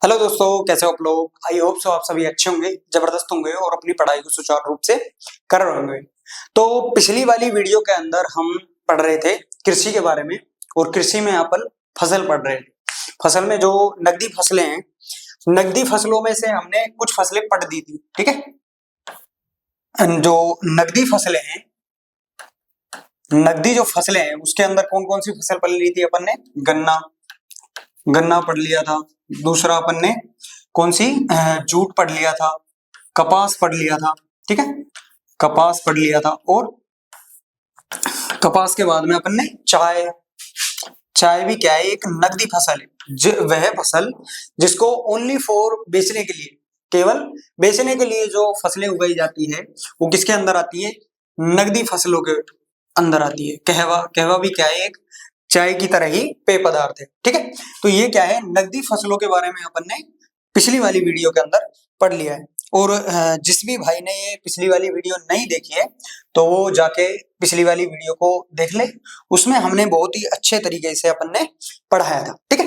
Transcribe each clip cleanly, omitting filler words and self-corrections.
Hello दोस्तों, कैसे हो आप लोग। आई होप सो आप सभी अच्छे होंगे, जबरदस्त होंगे और अपनी पढ़ाई को सुचारू रूप से कर रहे होंगे। तो पिछली वाली वीडियो के अंदर हम पढ़ रहे थे कृषि के बारे में, और कृषि में अपन फसल पढ़ रहे थे। फसल में जो नकदी फसलें हैं, नकदी फसलों में से हमने कुछ फसलें पढ़ दी थी, ठीक है। जो नकदी फसलें हैं, नकदी जो फसलें हैं उसके अंदर कौन कौन सी फसल पढ़ ली थी अपन ने। गन्ना, गन्ना पढ़ लिया था। दूसरा अपन ने कौन सी, जूट पढ़ लिया था। कपास पढ़ लिया था, ठीक है, कपास पढ़ लिया था। और कपास के बाद में अपन ने चाय, चाय भी क्या है, एक नकदी फसल है। वह फसल जिसको ओनली फॉर बेचने के लिए, केवल बेचने के लिए जो फसलें उगाई जाती है वो किसके अंदर आती है, नकदी फसलों के अंदर आती है। कहवा, कहवा भी क्या है, एक चाय की तरह ही पेय पदार्थ है, ठीक है। तो ये क्या है, नकदी फसलों के बारे में अपन ने पिछली वाली वीडियो के अंदर पढ़ लिया है। और जिस भी भाई ने ये पिछली वाली वीडियो नहीं देखी है तो वो जाके पिछली वाली वीडियो को देख ले, उसमें हमने बहुत ही अच्छे तरीके से अपन ने पढ़ाया था, ठीक है।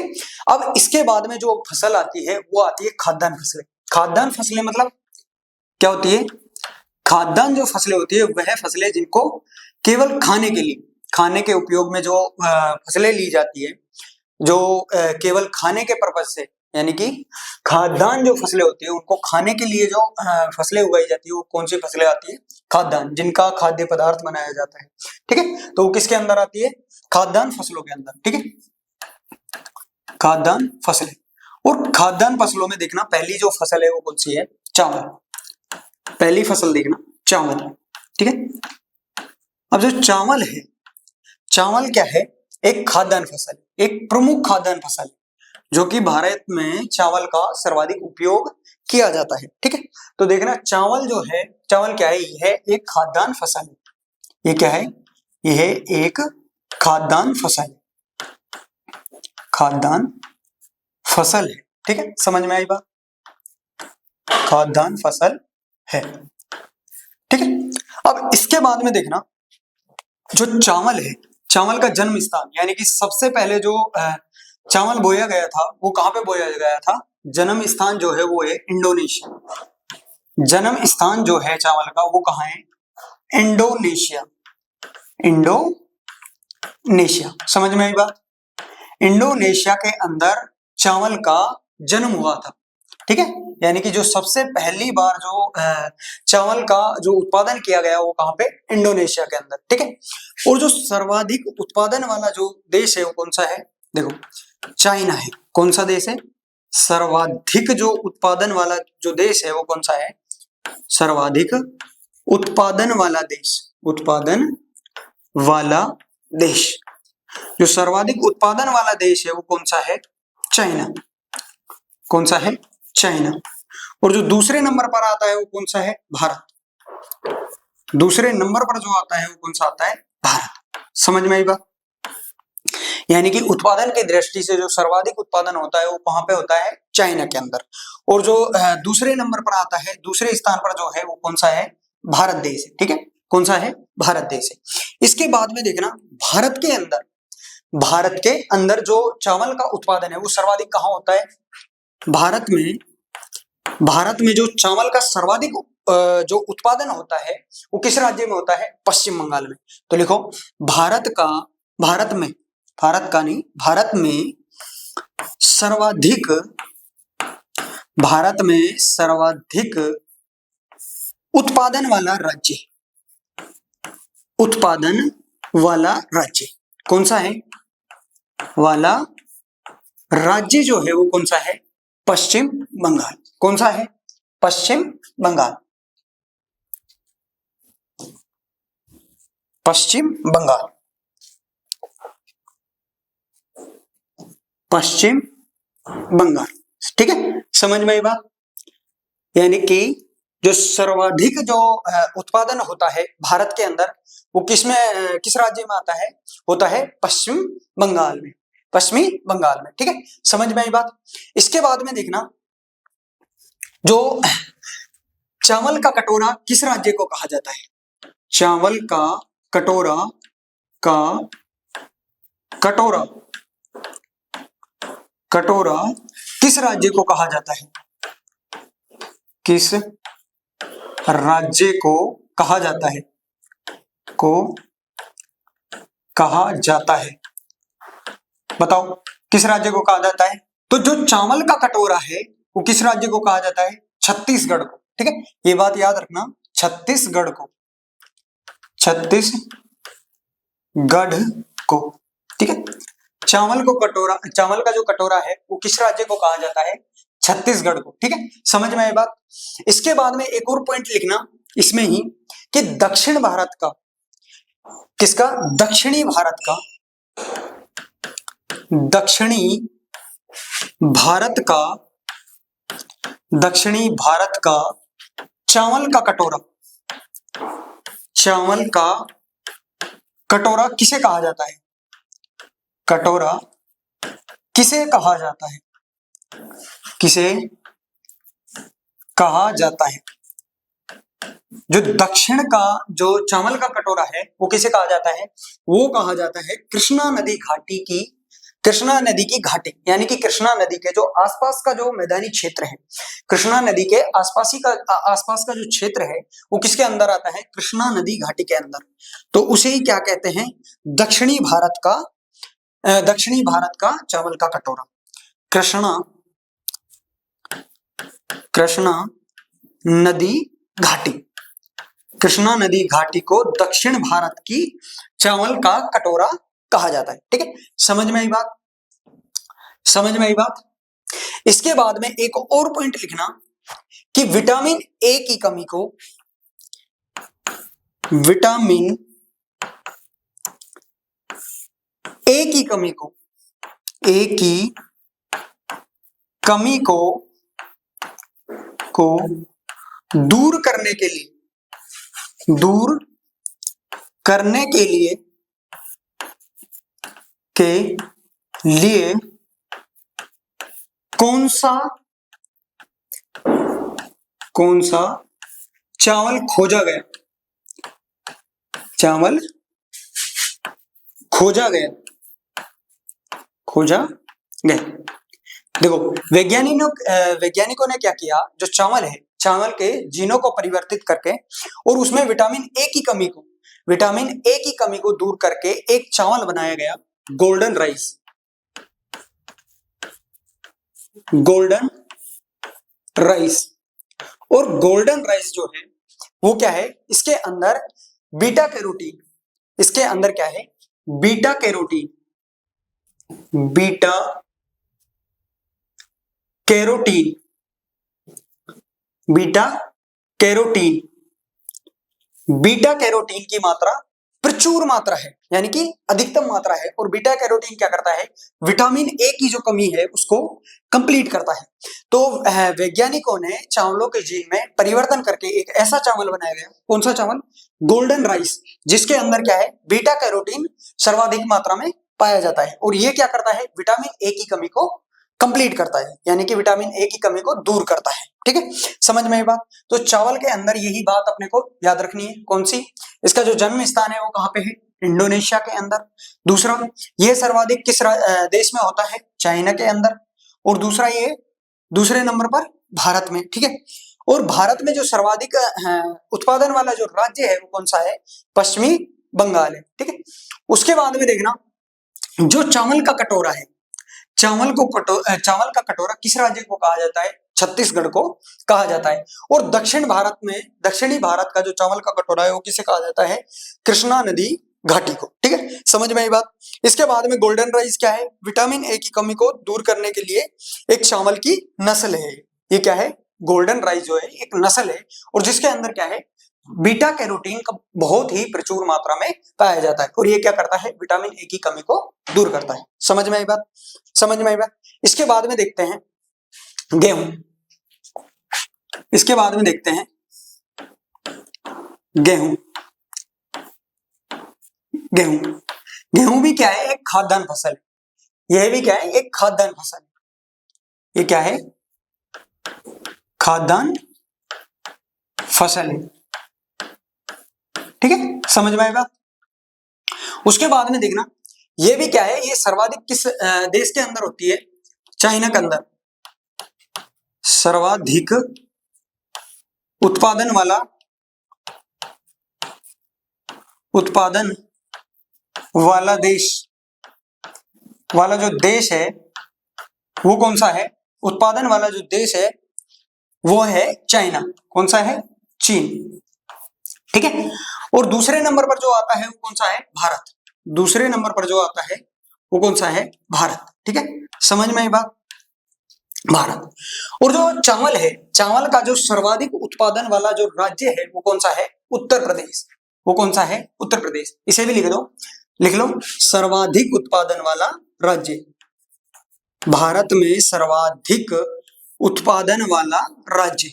अब इसके बाद में जो फसल आती है वो आती है खाद्यान्न फसलें। खाद्यान्न फसलें मतलब क्या होती है, खाद्यान्न जो फसलें होती है वह फसलें जिनको केवल खाने के लिए, खाने के उपयोग में जो फसलें ली जाती है, जो केवल खाने के पर्पज से, यानी कि खाद्यान्न जो फसलें होती है उनको खाने के लिए जो फसलें उगाई जाती है वो कौन सी फसलें आती है, खाद्यान्न, जिनका खाद्य पदार्थ बनाया जाता है, ठीक है। तो वो किसके अंदर आती है, खाद्यान्न फसलों के अंदर, ठीक है, खाद्यान्न फसलें। और खाद्यान्न फसलों में देखना पहली जो फसल है वो कौन सी है, चावल। पहली फसल देखना चावल, ठीक है। अब जो चावल है, चावल क्या है, एक खाद्यान्न फसल, एक प्रमुख खाद्यान्न फसल जो कि भारत में चावल का सर्वाधिक उपयोग किया जाता है, ठीक है। तो देखना चावल जो है, चावल क्या है, यह एक खाद्यान्न फसल है। ये क्या है, यह एक खाद्यान्न फसल है, खाद्यान्न फसल है, ठीक है। समझ में आई बात, खाद्यान्न फसल है, ठीक है। अब इसके बाद में देखना जो चावल है, चावल का जन्म स्थान, यानी कि सबसे पहले जो चावल बोया गया था वो कहां पे बोया गया था, जन्म स्थान जो है वो है इंडोनेशिया। जन्म स्थान जो है चावल का वो कहां है, इंडोनेशिया, इंडोनेशिया। समझ में आई बात, इंडोनेशिया के अंदर चावल का जन्म हुआ था, ठीक है। यानी कि जो सबसे पहली बार जो चावल का जो उत्पादन किया गया वो कहां पे, इंडोनेशिया के अंदर, ठीक है। और जो सर्वाधिक उत्पादन वाला जो देश है वो कौन सा है, देखो चाइना है। कौन सा देश है, सर्वाधिक जो उत्पादन वाला जो देश है वो कौन सा है, सर्वाधिक उत्पादन वाला देश, उत्पादन वाला देश। जो सर्वाधिक उत्पादन वाला देश है वो कौन सा है, चाइना। कौन सा है, चाइना। और जो दूसरे नंबर पर आता है वो कौन सा है, भारत। दूसरे नंबर पर जो आता है वो कौन सा आता है, भारत। समझ में आई बात, यानी कि उत्पादन की दृष्टि से जो सर्वाधिक उत्पादन होता है वो कहां पे होता है, चाइना के अंदर। और जो दूसरे नंबर पर आता है, दूसरे स्थान पर जो है वो कौन सा है, भारत देश है, ठीक है। कौन सा है, भारत देश है। इसके बाद में देखना भारत के अंदर, भारत के अंदर जो चावल का उत्पादन है वो सर्वाधिक कहां होता है, भारत में। भारत में जो चावल का सर्वाधिक जो उत्पादन होता है वो किस राज्य में होता है, पश्चिम बंगाल में। तो लिखो भारत का, भारत में, भारत का नहीं, भारत में सर्वाधिक, भारत में सर्वाधिक उत्पादन वाला राज्य, उत्पादन वाला राज्य कौन सा है, वाला राज्य जो है वो कौन सा है, पश्चिम बंगाल। कौन सा है, पश्चिम बंगाल, पश्चिम बंगाल, पश्चिम बंगाल, ठीक है। समझ में आई बात, यानी कि जो सर्वाधिक जो उत्पादन होता है भारत के अंदर वो किसमें, किस राज्य में आता है, होता है पश्चिम बंगाल में, पश्चिमी बंगाल में, ठीक है। समझ में आई बात। इसके बाद में देखना जो चावल का कटोरा किस राज्य को कहा जाता है, चावल का कटोरा, का कटोरा कटोरा किस राज्य को कहा जाता है? किस राज्य को कहा जाता है? को कहा जाता है, बताओ किस राज्य को कहा जाता है? तो जो चावल का कटोरा है वो किस राज्य को कहा जाता है? छत्तीसगढ़ को। ठीक है, ये बात याद रखना, छत्तीसगढ़ को, छत्तीसगढ़ को। ठीक है, चावल का जो कटोरा है वो किस राज्य को कहा जाता है? छत्तीसगढ़ को। ठीक है, समझ में आई बात। इसके बाद में एक और पॉइंट लिखना इसमें ही कि दक्षिण भारत का, किसका? दक्षिणी भारत का, दक्षिणी भारत का चावल का कटोरा किसे कहा जाता है? कटोरा किसे कहा जाता है? किसे कहा जाता है? जो दक्षिण का जो चावल का कटोरा है वो किसे कहा जाता है? वो कहा जाता है कृष्णा नदी की घाटी, यानी कि कृष्णा नदी के जो आसपास का जो मैदानी क्षेत्र है, कृष्णा नदी के आसपास का जो क्षेत्र है वो किसके अंदर आता है? कृष्णा नदी घाटी के अंदर। तो उसे ही क्या कहते हैं? दक्षिणी भारत का चावल का कटोरा, कृष्णा नदी घाटी को दक्षिण भारत की चावल का कटोरा कहा जाता है। ठीक है, समझ में आई बात। इसके बाद में एक और पॉइंट लिखना कि विटामिन ए की कमी को दूर करने के लिए कौन सा चावल खोजा गया? देखो वैज्ञानिकों ने क्या किया, जो चावल है, चावल के जीनों को परिवर्तित करके और उसमें विटामिन ए की कमी को दूर करके एक चावल बनाया गया, गोल्डन राइस। और गोल्डन राइस जो है वो क्या है? इसके अंदर बीटा कैरोटीन, बीटा कैरोटीन की मात्रा प्रचुर मात्रा है, यानी कि अधिकतम मात्रा है। और बीटा कैरोटीन क्या करता है? विटामिन ए की जो कमी है उसको कंप्लीट करता है। तो वैज्ञानिकों ने चावलों के जीन में परिवर्तन करके एक ऐसा चावल बनाया गया, कौन सा चावल? गोल्डन राइस, जिसके अंदर क्या है? बीटा कैरोटीन सर्वाधिक मात्रा में पाया जाता है। और ये क्या करता है? विटामिन ए की कमी को कंप्लीट करता है, यानी कि विटामिन ए की कमी को दूर करता है। ठीक है, समझ में ये बात। तो चावल के अंदर यही बात अपने को याद रखनी है। कौन सी? इसका जो जन्म स्थान है वो कहाँ पे है? इंडोनेशिया के अंदर। दूसरा, ये सर्वाधिक किस देश में होता है? चाइना के अंदर। और दूसरा, ये दूसरे नंबर पर भारत में। ठीक है, और भारत में जो सर्वाधिक उत्पादन वाला जो राज्य है वो कौन सा है? पश्चिमी बंगाल है। ठीक है, उसके बाद में देखना, जो चावल का कटोरा है, चावल का कटोरा किस राज्य को कहा जाता है? छत्तीसगढ़ को कहा जाता है। और दक्षिणी भारत का जो चावल का कटोरा है वो किसे कहा जाता है? कृष्णा नदी घाटी को। ठीक है, समझ में आई बात। इसके बाद में गोल्डन राइस क्या है? विटामिन ए की कमी को दूर करने के लिए एक चावल की नस्ल है। ये क्या है? गोल्डन राइस जो है एक नस्ल है, और जिसके अंदर क्या है? बीटा कैरोटीन का बहुत ही प्रचुर मात्रा में पाया जाता है। और ये क्या करता है? विटामिन ए की कमी को दूर करता है। समझ में आई बात। इसके बाद में देखते हैं गेहूं। गेहूं भी क्या है? एक खाद्यान्न फसल है। यह भी क्या है? एक खाद्यान्न फसल है। ये क्या है? खाद्यान्न फसल है। ठीक है, समझ में आएगा। उसके बाद में देखना, ये भी क्या है? ये सर्वाधिक किस देश के अंदर होती है? चाइना के अंदर सर्वाधिक उत्पादन वाला देश वाला जो देश है वो कौन सा है? उत्पादन वाला जो देश है वो है चाइना। कौन सा है? चीन। ठीक है। और दूसरे नंबर पर जो आता है वो कौन सा है? भारत। दूसरे नंबर पर जो आता है वो कौन सा है? भारत। ठीक है, समझ में आई बात? भारत। और जो चावल है, चावल का जो सर्वाधिक उत्पादन वाला जो राज्य है वो कौन सा है? उत्तर प्रदेश। वो कौन सा है? उत्तर प्रदेश। इसे भी लिख लो, सर्वाधिक उत्पादन वाला राज्य। भारत में सर्वाधिक उत्पादन वाला राज्य,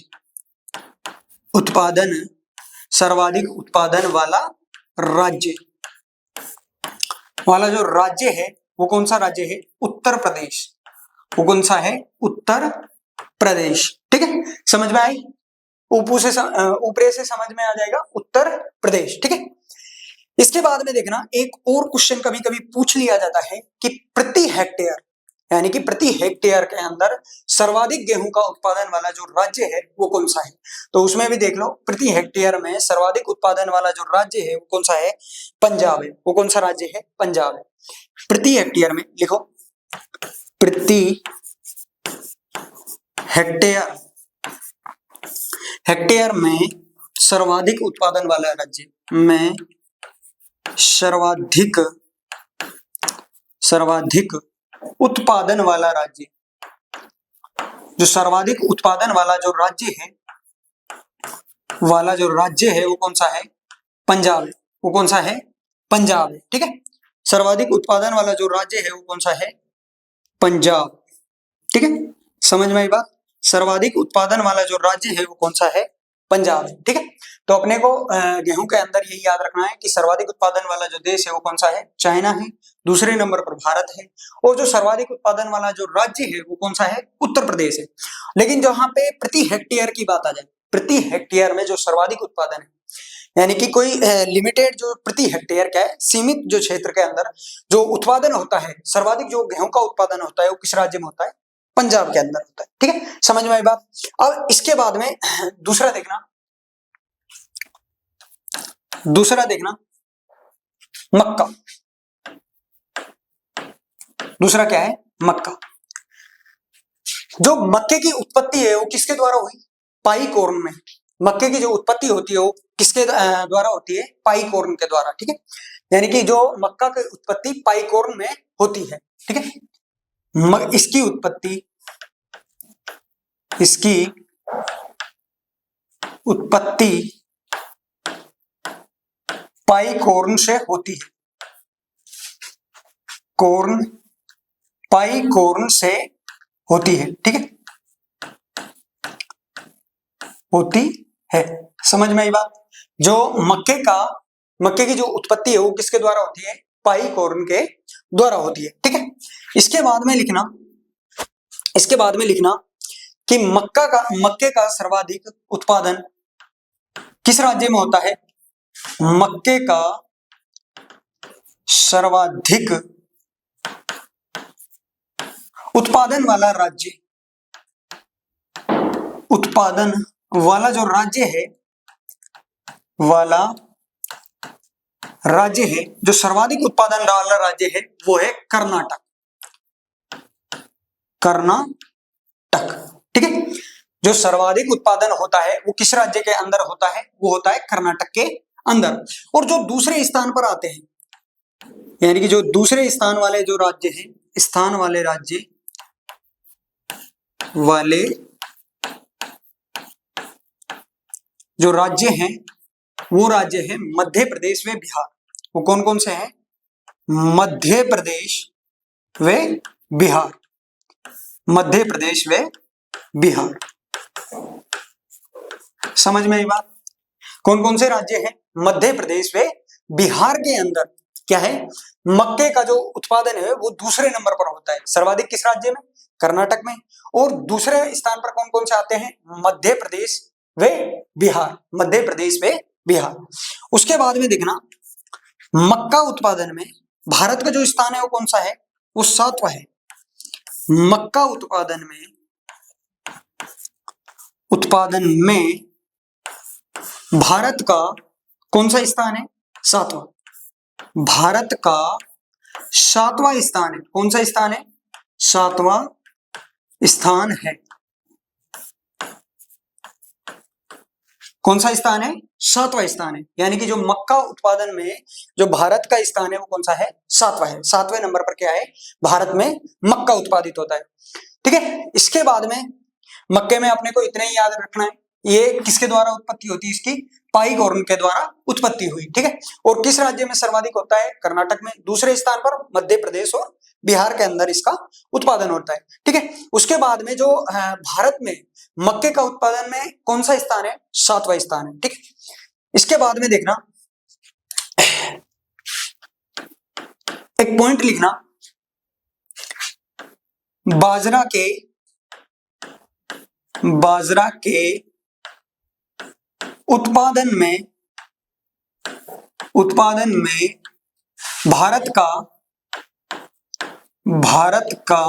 सर्वाधिक उत्पादन वाला राज्य वाला जो राज्य है वो कौन सा राज्य है? उत्तर प्रदेश। वो कौन सा है? उत्तर प्रदेश। ठीक है, समझ में आई? ऊपर से समझ में आ जाएगा उत्तर प्रदेश। ठीक है, इसके बाद में देखना एक और क्वेश्चन कभी कभी पूछ लिया जाता है कि प्रति हेक्टेयर, यानी कि प्रति हेक्टेयर के अंदर सर्वाधिक गेहूं का उत्पादन वाला जो राज्य है वो कौन सा है? तो उसमें भी देख लो, प्रति हेक्टेयर में सर्वाधिक उत्पादन वाला जो राज्य है वो कौन सा है? पंजाब है। वो कौन सा राज्य है? पंजाब है। प्रति हेक्टेयर में लिखो, प्रति हेक्टेयर में सर्वाधिक उत्पादन वाला राज्य में सर्वाधिक उत्पादन वाला राज्य, जो सर्वाधिक उत्पादन वाला जो राज्य है वो कौन सा है? पंजाब। वो कौन सा है? पंजाब है। ठीक है, सर्वाधिक उत्पादन वाला जो राज्य है वो कौन सा है? पंजाब। ठीक है, समझ में आई बात? सर्वाधिक उत्पादन वाला जो राज्य है वो कौन सा है? पंजाब है। ठीक है, तो अपने को गेहूं के अंदर यही याद रखना है कि सर्वाधिक उत्पादन वाला जो देश है वो कौन सा है? चाइना है। दूसरे नंबर पर भारत है। और जो सर्वाधिक उत्पादन वाला जो राज्य है वो कौन सा है? उत्तर प्रदेश है। लेकिन जहां पे प्रति हेक्टेयर की बात आ जाए, प्रति हेक्टेयर में जो सर्वाधिक उत्पादन है, यानी कि कोई लिमिटेड जो प्रति हेक्टेयर क्या है, सीमित जो क्षेत्र के अंदर जो उत्पादन होता है, सर्वाधिक जो गेहूं का उत्पादन होता है वो किस राज्य में होता है? पंजाब के अंदर होता है। ठीक है, समझ में आई बात? अब इसके बाद में दूसरा देखना मक्का। दूसरा क्या है? मक्का। जो मक्के की उत्पत्ति है वो किसके द्वारा हुई? पाई कॉर्न में। मक्के की जो उत्पत्ति होती है वो किसके द्वारा होती है? पाई कॉर्न के द्वारा। ठीक है, यानी कि जो मक्का की उत्पत्ति पाई कॉर्न में होती है। ठीक है, इसकी उत्पत्ति पाई कॉर्न से होती है। पाई कॉर्न से होती है। ठीक है, होती है। समझ में आई बात? जो मक्के की जो उत्पत्ति है वो किसके द्वारा होती है? पाई कॉर्न के द्वारा होती है। ठीक है, इसके बाद में लिखना कि मक्के का सर्वाधिक उत्पादन किस राज्य में होता है? मक्के का सर्वाधिक उत्पादन वाला जो राज्य है, जो सर्वाधिक उत्पादन वाला राज्य है वो है कर्नाटक। ठीक है, जो सर्वाधिक उत्पादन होता है वो किस राज्य के अंदर होता है? वो होता है कर्नाटक के अंदर। और जो दूसरे स्थान पर आते हैं, यानी कि जो दूसरे स्थान वाले जो राज्य हैं, जो राज्य हैं वो राज्य है मध्य प्रदेश व बिहार। वो कौन कौन से हैं? मध्य प्रदेश व बिहार। मध्य प्रदेश व बिहार। समझ में आई बात? कौन कौन से राज्य हैं? मध्य प्रदेश व बिहार के अंदर क्या है? मक्के का जो उत्पादन है वो दूसरे नंबर पर होता है। सर्वाधिक किस राज्य में? कर्नाटक में। और दूसरे स्थान पर कौन कौन से आते हैं? मध्य प्रदेश व बिहार। मध्य प्रदेश व बिहार। उसके बाद में देखना मक्का उत्पादन में भारत का जो स्थान है वो कौन सा है? वो 7वां है। मक्का उत्पादन में भारत का कौन सा स्थान है? 7वां। भारत का 7वां स्थान है। कौन सा स्थान है? 7वां स्थान है। कौन सा स्थान है? 7वां स्थान है। यानी कि जो मक्का उत्पादन में जो भारत का स्थान है वो कौन सा है? 7वां है। 7वें नंबर पर क्या है? भारत में मक्का उत्पादित होता है। ठीक है। इसके बाद में मक्के में अपने को इतना ही याद रखना है, ये किसके द्वारा उत्पत्ति होती है? इसकी पाइक और उनके द्वारा उत्पत्ति हुई। ठीक है। और किस राज्य में सर्वाधिक होता है? कर्नाटक में। दूसरे स्थान पर मध्य प्रदेश और बिहार के अंदर इसका उत्पादन होता है। ठीक है। उसके बाद में जो भारत में मक्के का उत्पादन में कौन सा स्थान है? 7वां स्थान है। ठीक है। इसके बाद में देखना, एक पॉइंट लिखना, बाजरा के उत्पादन में भारत का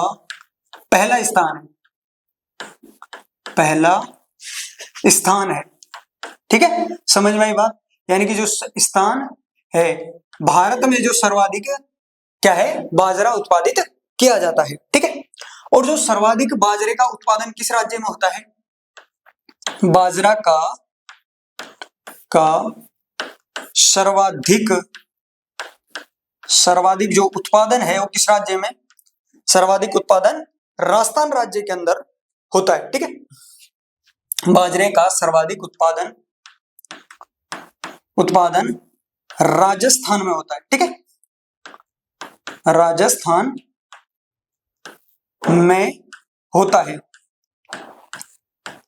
पहला स्थान है। ठीक है। समझ में आई बात? यानी कि जो स्थान है, भारत में जो सर्वाधिक क्या है? बाजरा उत्पादित किया जाता है। ठीक है। और जो सर्वाधिक बाजरे का उत्पादन किस राज्य में होता है? बाजरा का सर्वाधिक जो उत्पादन है वो किस राज्य में? सर्वाधिक उत्पादन राजस्थान राज्य के अंदर होता है। ठीक है। बाजरे का सर्वाधिक उत्पादन राजस्थान में होता है। ठीक है। राजस्थान में होता है।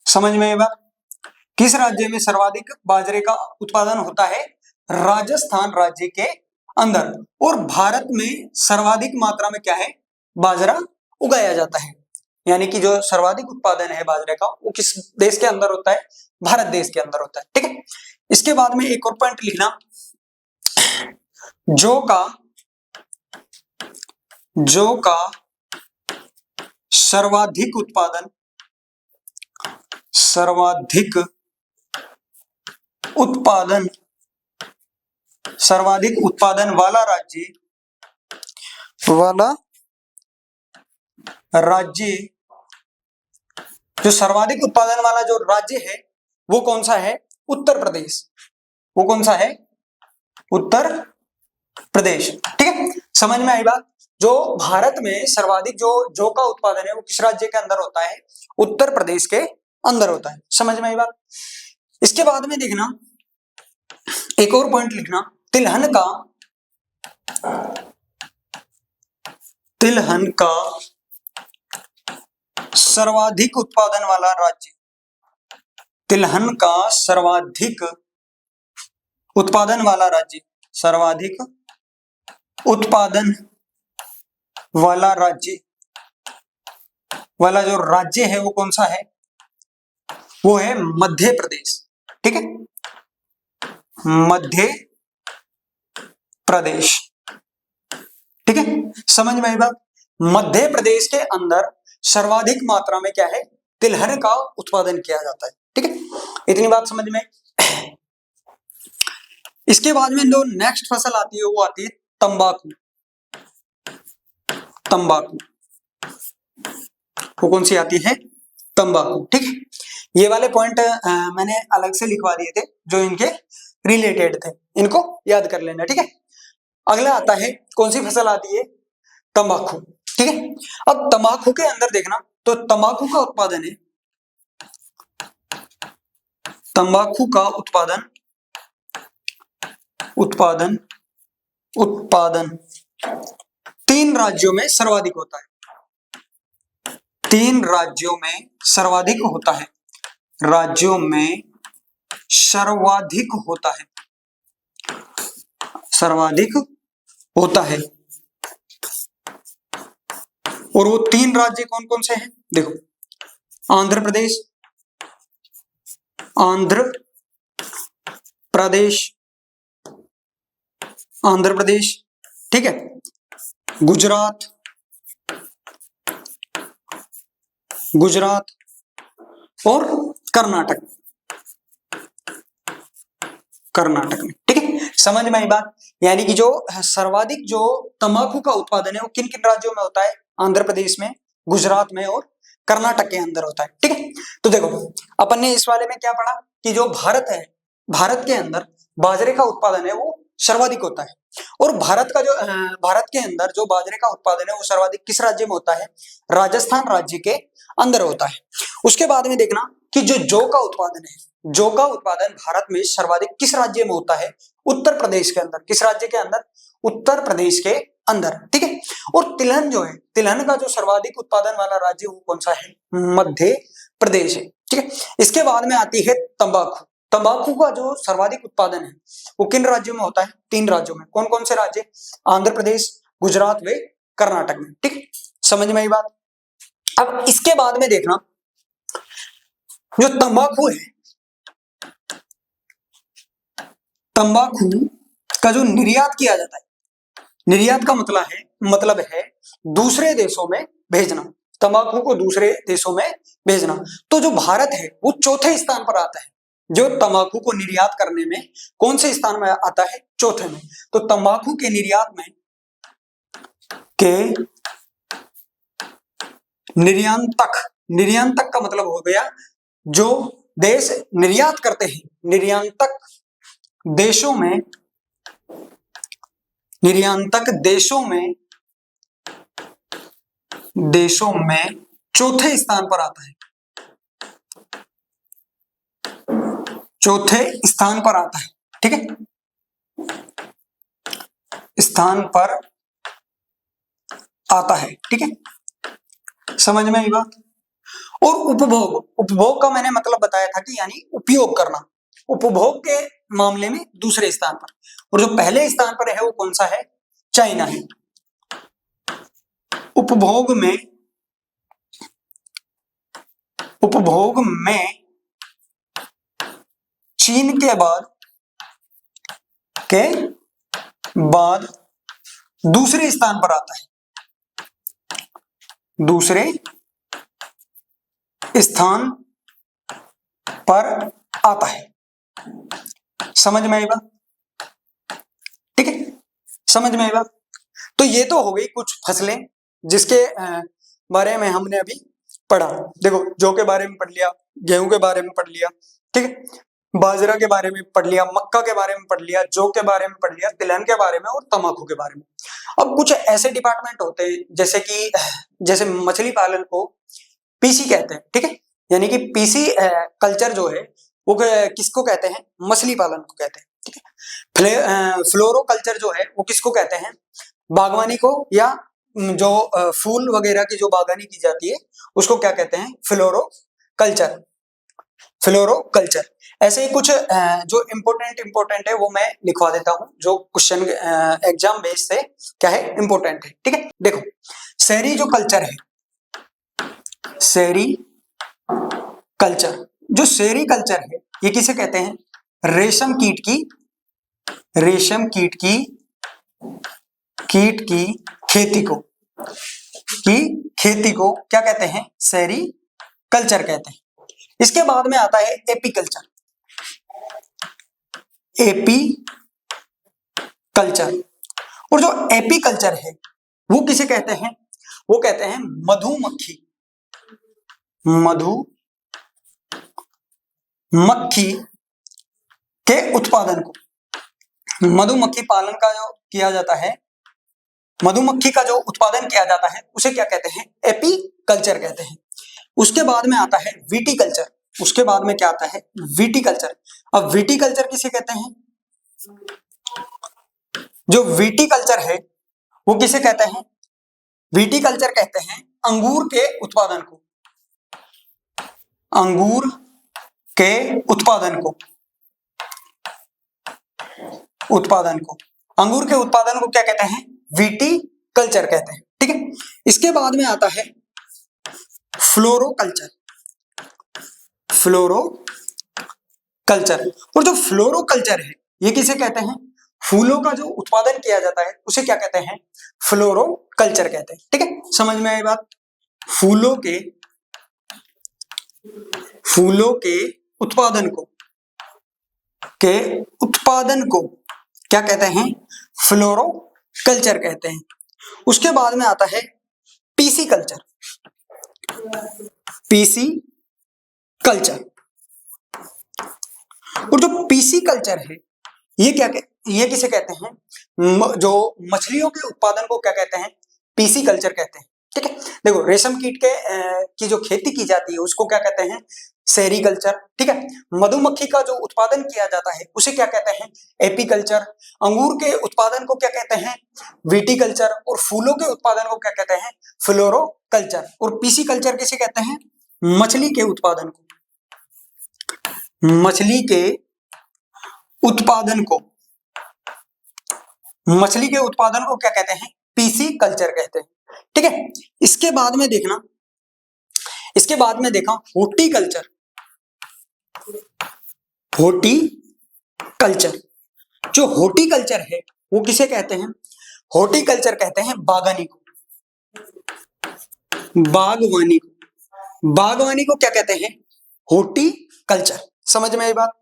समझ में आया? किस राज्य में सर्वाधिक बाजरे का उत्पादन होता है? राजस्थान राज्य के अंदर। और भारत में सर्वाधिक मात्रा में क्या है? बाजरा उगाया जाता है। यानी कि जो सर्वाधिक उत्पादन है बाजरे का वो किस देश के अंदर होता है? भारत देश के अंदर होता है। ठीक है। इसके बाद में एक और पॉइंट लिखना, जौ का सर्वाधिक उत्पादन वाला राज्य जो सर्वाधिक उत्पादन वाला जो राज्य है वो कौन सा है? उत्तर प्रदेश। वो कौन सा है? उत्तर प्रदेश। ठीक है। समझ में आई बात? जो भारत में सर्वाधिक जो जौ का उत्पादन है वो किस राज्य के अंदर होता है? उत्तर प्रदेश के अंदर होता है। समझ में आई बात? इसके बाद में देखना, एक और पॉइंट लिखना, तिलहन का सर्वाधिक उत्पादन वाला राज्य। तिलहन का सर्वाधिक उत्पादन वाला राज्य, सर्वाधिक उत्पादन वाला राज्य वाला जो राज्य है वो कौन सा है? वो है मध्य प्रदेश। ठीक है। मध्य प्रदेश। ठीक है। समझ में आई बात? मध्य प्रदेश के अंदर सर्वाधिक मात्रा में क्या है? तिलहन का उत्पादन किया जाता है। ठीक है। इतनी बात समझ में? इसके बाद में जो नेक्स्ट फसल आती है वो आती है तंबाकू। वो कौन सी आती है? तंबाकू। ठीक है। ये वाले पॉइंट मैंने अलग से लिखवा दिए थे जो इनके रिलेटेड थे, इनको याद कर लेना। ठीक है। अगला आता है, कौन सी फसल आती है? तंबाकू। ठीक है। अब तंबाकू के अंदर देखना, तो तंबाकू का उत्पादन 3 राज्यों में सर्वाधिक होता है। 3 राज्यों में सर्वाधिक होता है। राज्यों में सर्वाधिक होता है। और वो 3 राज्य कौन कौन से हैं? देखो, आंध्र प्रदेश, ठीक है, गुजरात, गुजरात और कर्नाटक, कर्नाटक में। ठीक है, समझ में आई बात। यानी कि जो सर्वाधिक जो तंबाकू का उत्पादन है वो किन किन राज्यों में होता है? आंध्र प्रदेश में, गुजरात में और कर्नाटक के अंदर होता है। ठीक है, तो देखो अपन ने इस वाले में क्या पढ़ा कि जो भारत है, भारत के अंदर बाजरे का उत्पादन है वो सर्वाधिक होता है। और भारत के अंदर जो बाजरे का उत्पादन है वो सर्वाधिक किस राज्य में होता है? राजस्थान राज्य के अंदर होता है। उसके बाद में देखना कि जो जौ का उत्पादन है, जौ का उत्पादन भारत में सर्वाधिक किस राज्य में होता है? उत्तर प्रदेश के अंदर। किस राज्य के अंदर? उत्तर प्रदेश के अंदर। ठीक है, और तिलहन जो है, तिलहन का जो सर्वाधिक उत्पादन वाला राज्य वो कौन सा है? मध्य प्रदेश है। ठीक है, इसके बाद में आती है तंबाकू। तंबाकू का जो सर्वाधिक उत्पादन है वो किन राज्यों में होता है? 3 राज्यों में। कौन कौन से राज्य? आंध्र प्रदेश, गुजरात व कर्नाटक में। ठीक, समझ में आई बात। अब इसके बाद में देखना जो तंबाकू है, तंबाकू का जो निर्यात किया जाता है, निर्यात का मतलब है दूसरे देशों में भेजना, तंबाकू को दूसरे देशों में भेजना। तो जो भारत है वो चौथे स्थान पर आता है। जो तंबाकू को निर्यात करने में कौन से स्थान में आता है? चौथे में। तो तंबाकू के निर्यात में निर्यांतक का मतलब हो गया जो देश निर्यात करते हैं, निर्यांतक देशों में चौथे स्थान पर आता है, चौथे स्थान पर आता है। ठीक है, स्थान पर आता है। ठीक है, समझ में आई बात। और उपभोग का मैंने मतलब बताया था कि यानी उपयोग करना, उपभोग के मामले में दूसरे स्थान पर। और जो पहले स्थान पर है वो कौन सा है? चाइना है। उपभोग में चीन के बाद दूसरे स्थान पर आता है, दूसरे स्थान पर आता है। समझ में आई बात। ठीक है, समझ में आई बात। तो ये तो हो गई कुछ फसलें जिसके बारे में हमने अभी पढ़ा। देखो जौ के बारे में पढ़ लिया, गेहूं के बारे में पढ़ लिया, ठीक है, बाजरा के बारे में पढ़ लिया, मक्का के बारे में पढ़ लिया, जौ के बारे में पढ़ लिया, तिलहन के बारे में और तंबाकू के बारे में। अब कुछ ऐसे डिपार्टमेंट होते हैं जैसे मछली पालन को पीसी कहते हैं। ठीक है, यानी कि पीसी कल्चर जो है वो किसको कहते हैं? मछली पालन को कहते हैं। ठीक है, फ्लोरो कल्चर जो है वो किसको कहते हैं? बागवानी को, या जो फूल वगैरह की जो बागवानी की जाती है उसको क्या कहते हैं? फ्लोरो कल्चर। ऐसे ही कुछ जो इम्पोर्टेंट है वो मैं लिखवा देता हूं, जो क्वेश्चन एग्जाम बेस से क्या है इम्पोर्टेंट है। ठीक है, देखो शहरी जो कल्चर है, शहरी कल्चर है ये किसे कहते हैं? रेशम कीट की खेती को क्या कहते हैं? शहरी कल्चर कहते हैं। इसके बाद में आता है एपी कल्चर। और जो एपी कल्चर है वो किसे कहते हैं? वो कहते हैं मधुमक्खी के उत्पादन को। मधुमक्खी पालन का जो किया जाता है, मधुमक्खी का जो उत्पादन किया जाता है उसे क्या कहते हैं? एपी कल्चर कहते हैं। उसके बाद में आता है विटीकल्चर। उसके बाद में क्या आता है? विटीकल्चर। अब विटीकल्चर किसे कहते हैं? जो विटीकल्चर है वो किसे कहते हैं? विटीकल्चर कहते हैं अंगूर के उत्पादन को, अंगूर के उत्पादन को क्या कहते हैं? विटीकल्चर कहते हैं। ठीक है, इसके बाद में आता है फ्लोरोकल्चर। और जो फ्लोरोकल्चर है ये किसे कहते हैं? फूलों का जो उत्पादन किया जाता है उसे क्या कहते हैं? फ्लोरोकल्चर कहते हैं। ठीक है, समझ में आई बात। फूलों के फूलों के उत्पादन को क्या कहते हैं? फ्लोरोकल्चर कहते हैं। उसके बाद में आता है पीसी कल्चर। पीसी कल्चर, और जो पीसी कल्चर है ये किसे कहते हैं? जो मछलियों के उत्पादन को क्या कहते हैं? पीसी कल्चर कहते हैं। ठीक है, देखो रेशम कीट के की जो खेती की जाती है उसको क्या कहते हैं? सेरीकल्चर। ठीक है, मधुमक्खी का जो उत्पादन किया जाता है उसे क्या कहते हैं? एपीकल्चर। अंगूर के उत्पादन को क्या कहते हैं? विटीकल्चर। और फूलों के उत्पादन को क्या कहते हैं? फ्लोरोकल्चर। और पीसी कल्चर किसे कहते हैं? मछली के उत्पादन को क्या कहते हैं? पीसी कल्चर कहते हैं। ठीक है, इसके बाद में देखा हॉर्टिकल्चर। जो हॉर्टिकल्चर है वो किसे कहते हैं? हॉर्टिकल्चर कहते हैं बागवानी को क्या कहते हैं? हॉर्टिकल्चर। समझ में आई बात?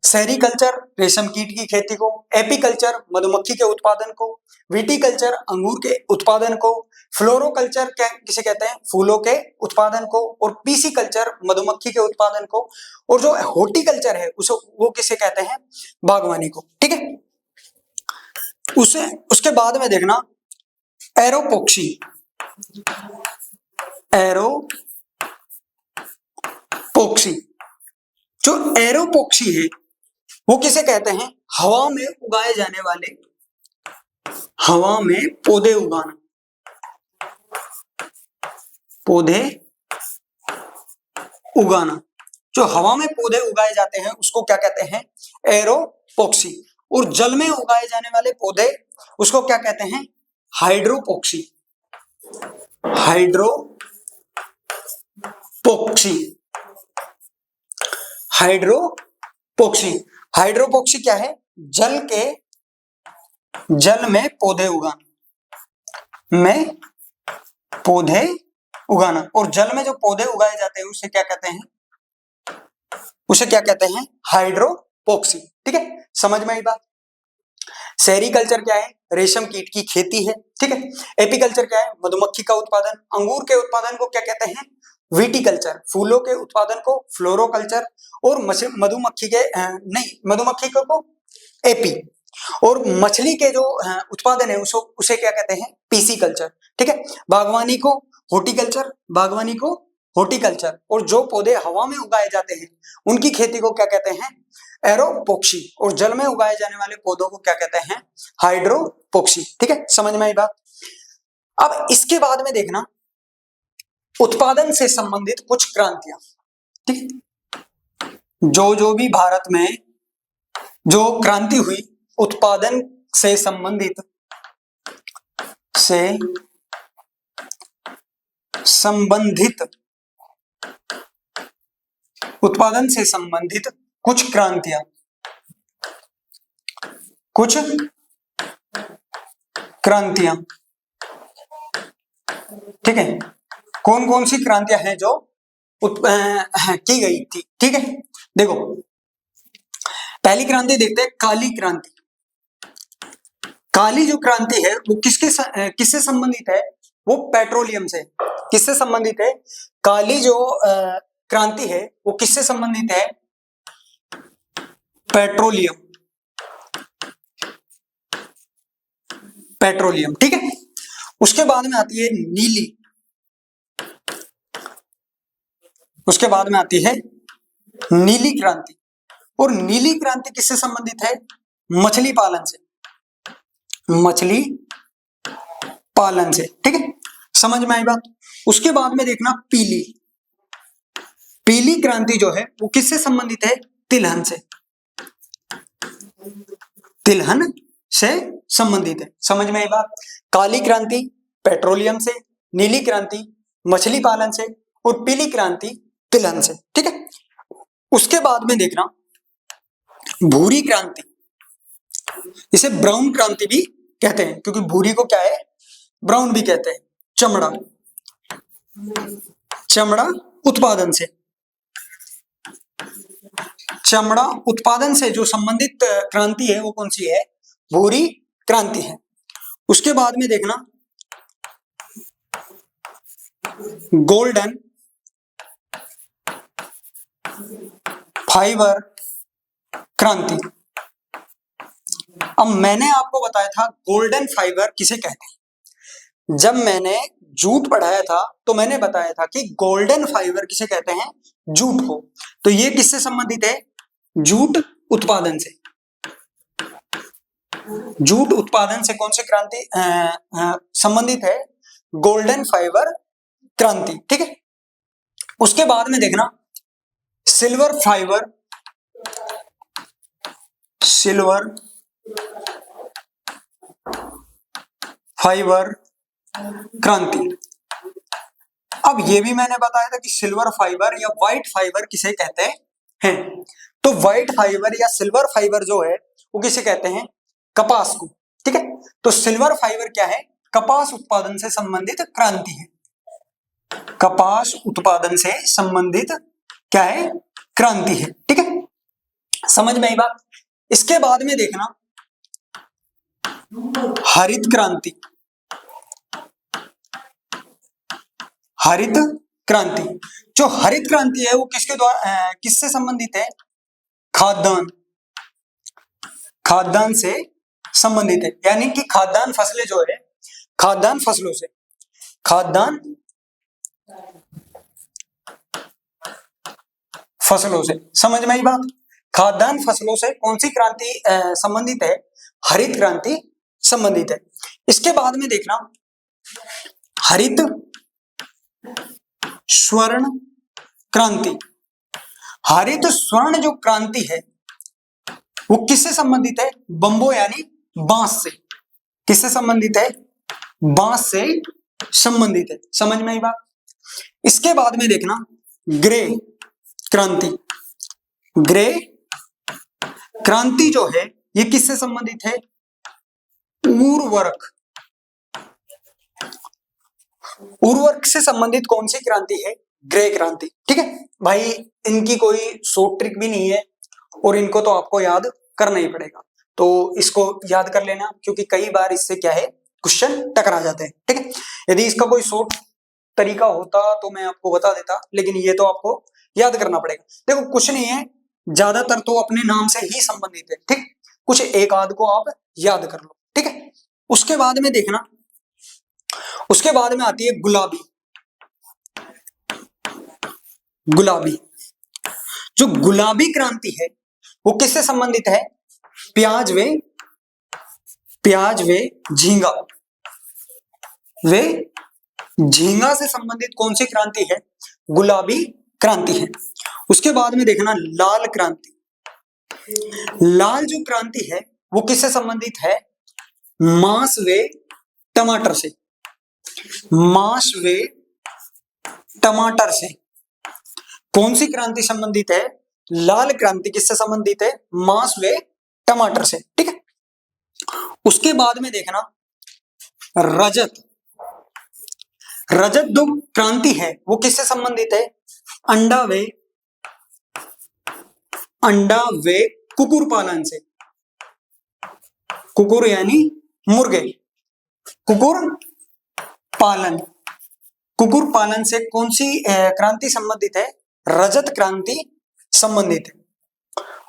सेरीकल्चर रेशम कीट की खेती को, एपीकल्चर मधुमक्खी के उत्पादन को, विटीकल्चर अंगूर के उत्पादन को, फ्लोरोकल्चर किसे कहते हैं? फूलों के उत्पादन को, और पीसी कल्चर मधुमक्खी के उत्पादन को, और जो हॉर्टिकल्चर है वो किसे कहते हैं? बागवानी को। ठीक है, उसके बाद में देखना एरोपोक्सी। जो एरोपोक्सी है वो किसे कहते हैं? हवा में पौधे उगाना। जो हवा में पौधे उगाए जाते हैं उसको क्या कहते हैं? एरोपोक्सी। और जल में उगाए जाने वाले पौधे उसको क्या कहते हैं? हाइड्रोपोक्सी। हाइड्रोपोक्सी क्या है? जल में पौधे उगाना। और जल में जो पौधे उगाए जाते हैं उसे क्या कहते हैं? हाइड्रोपोक्सी। ठीक है, समझ में आई बात? सेरीकल्चर क्या है? रेशम कीट की खेती है। ठीक है, एपीकल्चर क्या है? मधुमक्खी का उत्पादन। अंगूर के उत्पादन को क्या कहते हैं? विटीकल्चर। फूलों के उत्पादन को फ्लोरोकल्चर। और मधुमक्खी को एपी। और मछली के जो उत्पादन है उसे क्या कहते हैं? PC culture. ठीक है, बागवानी को हॉर्टिकल्चर। और जो पौधे हवा में उगाए जाते हैं उनकी खेती को क्या कहते हैं? एरोपोक्सी। और जल में उगाए जाने वाले पौधों को क्या कहते हैं? हाइड्रोपोक्सी। ठीक है, समझ में आई बात? अब इसके बाद में देखना उत्पादन से संबंधित कुछ क्रांतियां। ठीक है, जो भी भारत में जो क्रांति हुई उत्पादन से संबंधित कुछ क्रांतियां। ठीक है, कौन कौन सी क्रांतियां हैं जो की गई थी? ठीक है, देखो पहली क्रांति देखते हैं, काली क्रांति। काली जो क्रांति है वो किससे संबंधित है? वो पेट्रोलियम से। किससे संबंधित है? काली जो क्रांति है वो किससे संबंधित है? पेट्रोलियम। ठीक है, उसके बाद में आती है नीली क्रांति। और नीली क्रांति किससे संबंधित है? मछली पालन से। ठीक है, समझ में आई बात? उसके बाद में देखना पीली क्रांति जो है वो किससे संबंधित है? तिलहन से संबंधित है। समझ में आई बात? काली क्रांति पेट्रोलियम से, नीली क्रांति मछली पालन से, और पीली क्रांति तिलहन से। ठीक है, उसके बाद में देखना भूरी क्रांति। इसे ब्राउन क्रांति भी कहते हैं, क्योंकि भूरी को क्या है? ब्राउन भी कहते हैं। चमड़ा उत्पादन से। चमड़ा उत्पादन से जो संबंधित क्रांति है वो कौन सी है? भूरी क्रांति है। उसके बाद में देखना गोल्डन फाइबर क्रांति। अब मैंने आपको बताया था गोल्डन फाइबर किसे कहते हैं। जब मैंने जूट पढ़ाया था तो मैंने बताया था कि गोल्डन फाइबर किसे कहते हैं? जूट को। तो ये किससे संबंधित है? जूट उत्पादन से। जूट उत्पादन से कौन सी क्रांति संबंधित है? गोल्डन फाइबर क्रांति। ठीक है। उसके बाद में देखना सिल्वर फाइबर क्रांति। अब ये भी मैंने बताया था कि सिल्वर फाइबर या व्हाइट फाइबर किसे कहते हैं। तो व्हाइट फाइबर या सिल्वर फाइबर जो है वो किसे कहते हैं? कपास को। ठीक है। तो सिल्वर फाइबर क्या है? कपास उत्पादन से संबंधित क्रांति है। कपास उत्पादन से संबंधित क्या है? क्रांति है। ठीक है, समझ में आई बात। इसके बाद में देखना हरित क्रांति। हरित क्रांति, जो हरित क्रांति है वो किसके द्वारा किससे संबंधित है? खाद्यान्न से संबंधित है। यानी कि खाद्यान्न फसलें जो है, खाद्यान्न फसलों से समझ में आई बात। खाद्यान्न फसलों से कौन सी क्रांति संबंधित है? हरित क्रांति संबंधित है। इसके बाद में देखना हरित स्वर्ण क्रांति। हरित स्वर्ण जो क्रांति है वो किससे संबंधित है? बंबो यानी बांस से। किससे संबंधित है? बांस से संबंधित है। समझ में आई बात। इसके बाद में देखना ग्रे क्रांति। ग्रे क्रांति जो है ये किससे संबंधित है? उर्वरक से संबंधित कौन सी क्रांति है? ग्रे क्रांति। ठीक है भाई, इनकी कोई शॉर्ट ट्रिक भी नहीं है और इनको तो आपको याद करना ही पड़ेगा। तो इसको याद कर लेना, क्योंकि कई बार इससे क्या है क्वेश्चन टकरा जाते हैं। ठीक है, यदि इसका कोई शॉर्ट तरीका होता तो मैं आपको बता देता, लेकिन ये तो आपको याद करना पड़ेगा। देखो कुछ नहीं है, ज्यादातर तो अपने नाम से ही संबंधित है। ठीक, कुछ एक आध को आप याद कर लो। ठीक है, उसके बाद में देखना, उसके बाद में आती है गुलाबी। जो गुलाबी क्रांति है वो किससे संबंधित है? प्याज वे झींगा से संबंधित कौन सी क्रांति है? गुलाबी क्रांति है। उसके बाद में देखना लाल क्रांति। लाल जो क्रांति है वो किससे संबंधित है? मांस वे टमाटर से। मांस वे टमाटर से कौन सी क्रांति संबंधित है? लाल क्रांति किससे संबंधित है? मांस वे टमाटर से। ठीक है, उसके बाद में देखना रजत जो क्रांति है वो किससे संबंधित है? अंडा वे कुकुर पालन से। कुकुर यानी मुर्गे, कुकुर पालन से कौन सी क्रांति संबंधित है? रजत क्रांति संबंधित है।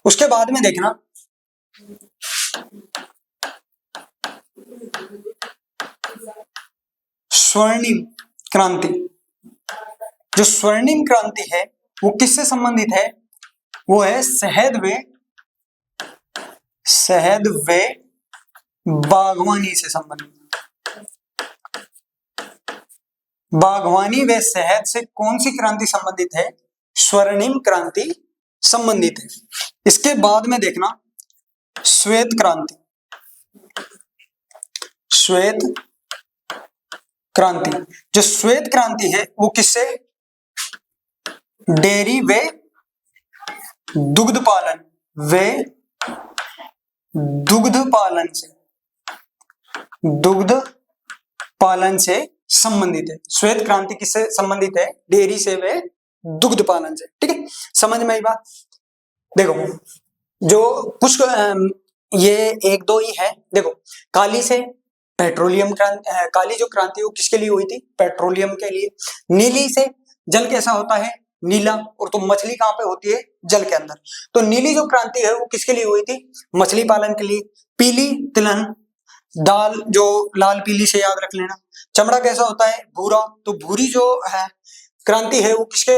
उसके बाद में देखना स्वर्णिम क्रांति। जो स्वर्णिम क्रांति है वो किससे संबंधित है? वो है शहद वे बागवानी से संबंधित। बागवानी व शहद से कौन सी क्रांति संबंधित है? स्वर्णिम क्रांति संबंधित है। इसके बाद में देखना श्वेत क्रांति। जो श्वेत क्रांति है वो किससे? डेयरी व दुग्ध पालन से संबंधित है। श्वेत क्रांति किससे संबंधित है? डेयरी से व दुग्ध पालन से। ठीक है, समझ में आई बात। देखो जो कुछ ये एक दो ही है। देखो, काली से पेट्रोलियम क्रांति, काली जो क्रांति वो किसके लिए हुई थी? पेट्रोलियम के लिए। नीली से जल कैसा होता है? नीला। और तो मछली कहाँ पे होती है? जल के अंदर। तो नीली जो क्रांति है वो किसके लिए हुई थी? मछली पालन के लिए। पीली तिलहन, दाल जो लाल पीली से याद रख लेना। चमड़ा कैसा होता है? भूरा। तो भूरी जो है क्रांति है वो किसके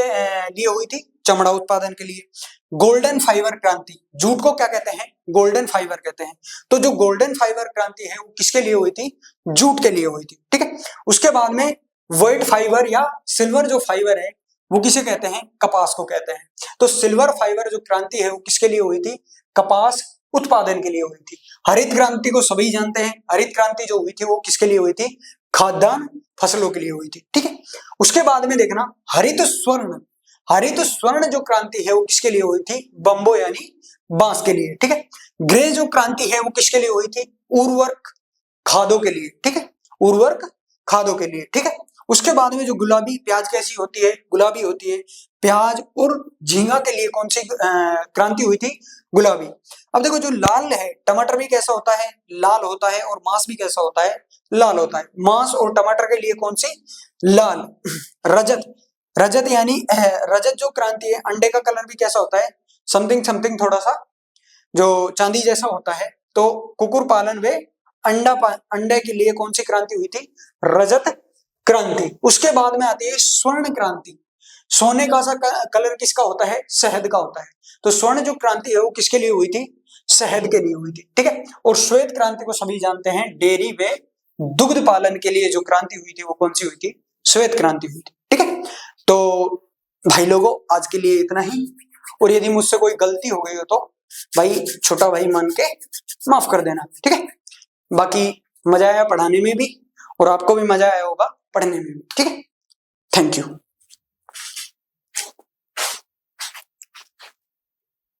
लिए हुई थी? चमड़ा उत्पादन के लिए। गोल्डन फाइबर क्रांति, जूट को क्या कहते हैं? गोल्डन फाइबर कहते हैं। तो जो गोल्डन फाइबर क्रांति है वो किसके लिए हुई थी? जूट के लिए हुई थी। ठीक है। उसके बाद में व्हाइट फाइबर या सिल्वर जो फाइबर है वो किसे कहते हैं? कपास को कहते हैं। तो सिल्वर फाइबर जो क्रांति है वो किसके लिए हुई थी? कपास उत्पादन के लिए हुई थी। हरित क्रांति को सभी जानते हैं। हरित क्रांति जो हुई थी वो किसके लिए हुई थी? खाद्यान्न फसलों के लिए हुई थी। ठीक है। उसके बाद में देखना हरित स्वर्ण, हरित स्वर्ण जो क्रांति है वो किसके लिए हुई थी? बंबो यानी बांस के लिए। ठीक है। ग्रे जो क्रांति है वो किसके लिए हुई थी? उर्वरक खादों के लिए। ठीक है, उर्वरक खादों के लिए। ठीक है। उसके बाद में जो गुलाबी प्याज कैसी होती है? गुलाबी होती है। प्याज और झींगा के लिए कौन सी क्रांति हुई थी? गुलाबी। अब देखो जो लाल है, टमाटर भी कैसा होता है? लाल होता है। और मांस भी कैसा होता है? लाल होता है। मांस और टमाटर के लिए कौन सी? लाल। रजत, रजत यानी रजत जो क्रांति है, अंडे का कलर भी कैसा होता है? समथिंग समथिंग थोड़ा सा जो चांदी जैसा होता है। तो कुकुर पालन व अंडे के लिए कौन सी क्रांति हुई थी? रजत क्रांति। उसके बाद में आती है स्वर्ण क्रांति। सोने का सा कलर किसका होता है? शहद का होता है। तो स्वर्ण जो क्रांति है वो किसके लिए हुई थी? शहद के लिए हुई थी। ठीक है। और श्वेत क्रांति को सभी जानते हैं, डेयरी व दुग्ध पालन के लिए जो क्रांति हुई थी वो कौन सी हुई थी? श्वेत क्रांति हुई थी। ठीक है। तो भाई लोगों आज के लिए इतना ही। और यदि मुझसे कोई गलती हो गई हो तो भाई छोटा भाई मान के माफ कर देना। ठीक है। बाकी मजा आया पढ़ाने में भी और आपको भी मजा आया होगा पढ़ने में भी। ठीक है। Thank you.